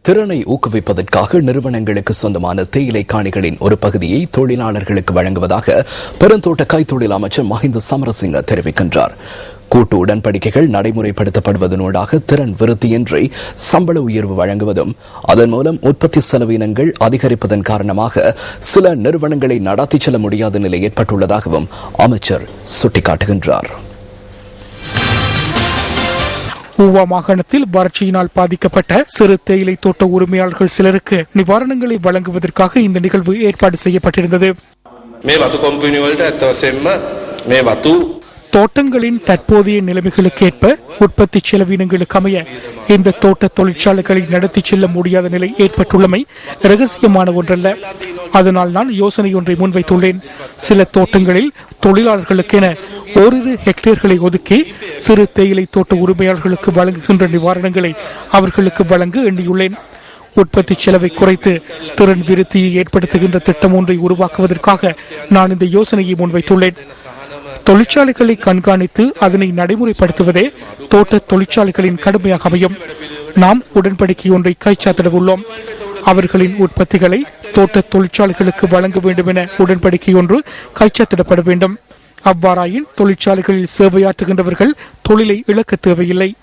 திறனை ஊக்குவிப்பதற்காக நிறுவனங்களுக்கு சொந்தமான தேயிலை காணிகளின் ஒரு பகுதியை தொழிலாளர்களுக்கு வழங்குவதாக பெருந்தோட்ட கைத்தொழில் அமைச்சர் மஹிந்த சமரசிங்க தெரிவிக்கின்றார். கூட்டு உடன்படிக்கைகள் நடைமுறைப்படுத்தப்படுவதனூடாக திறன் விருத்தியின்றி சம்பள உயர்வு வழங்குவதும் அதன் மூலம் உற்பத்தி செலவினங்கள் அதிகரிப்பதன் காரணமாக சில நிறுவனங்களை நடத்திச் செல்ல முடியாத நிலை ஏற்பட்டுள்ளதாகவும் அமைச்சர் சுட்டிக்காட்டுகின்றார். ஊவா மாகாணத்தில் வறட்சியினால் பாதிக்கப்பட்ட சிறு தேயிலை தோட்ட உரிமையாளர்கள் சிலருக்கு நிவாரணங்களை வழங்குவதற்காக இந்த நிகழ்வு ஏற்பாடு செய்யப்பட்டிருந்தது. தோட்டங்களின் தற்போதைய நிலைமைகளுக்கு ஏற்ப உற்பத்தி செலவினங்களுக்கு அமைய இந்த தோட்ட தொழிற்சாலைகளை நடத்தி செல்ல முடியாத நிலை ஏற்பட்டுள்ளமை இரகசியமான ஒன்றல்ல. அதனால் நான் யோசனை ஒன்றை முன்வைத்துள்ளேன். சில தோட்டங்களில் தொழிலாளர்களுக்கென ஓரிரு ஹெக்டேர்களை ஒதுக்கி சிறு தேயிலை தோட்ட உரிமையாளர்களுக்கு வழங்குகின்ற நிவாரணங்களை அவர்களுக்கு வழங்க எண்ணியுள்ளேன். உற்பத்தி செலவை குறைத்து திறன் விருத்தியை ஏற்படுத்துகின்ற திட்டம் ஒன்றை உருவாக்குவதற்காக நான் இந்த யோசனையை முன்வைத்துள்ளேன். தொழிற்சாலைகளை கண்காணித்து அதனை நடைமுறைப்படுத்துவதே தோட்ட தொழிற்சாலைகளின் கடமையாக அமையும். நாம் உடன்படிக்கை ஒன்றை கைச்சாத்திட உள்ளோம். அவர்களின் உற்பத்திகளை தோட்ட தொழிற்சாலைகளுக்கு வழங்க வேண்டும் என உடன்படிக்கை ஒன்று கைச்சாத்திடப்பட வேண்டும். அவ்வாறாயின் தொழிற்சாலைகளில் சேவையாற்றுகின்றவர்கள் தொழிலை இழக்க தேவையில்லை.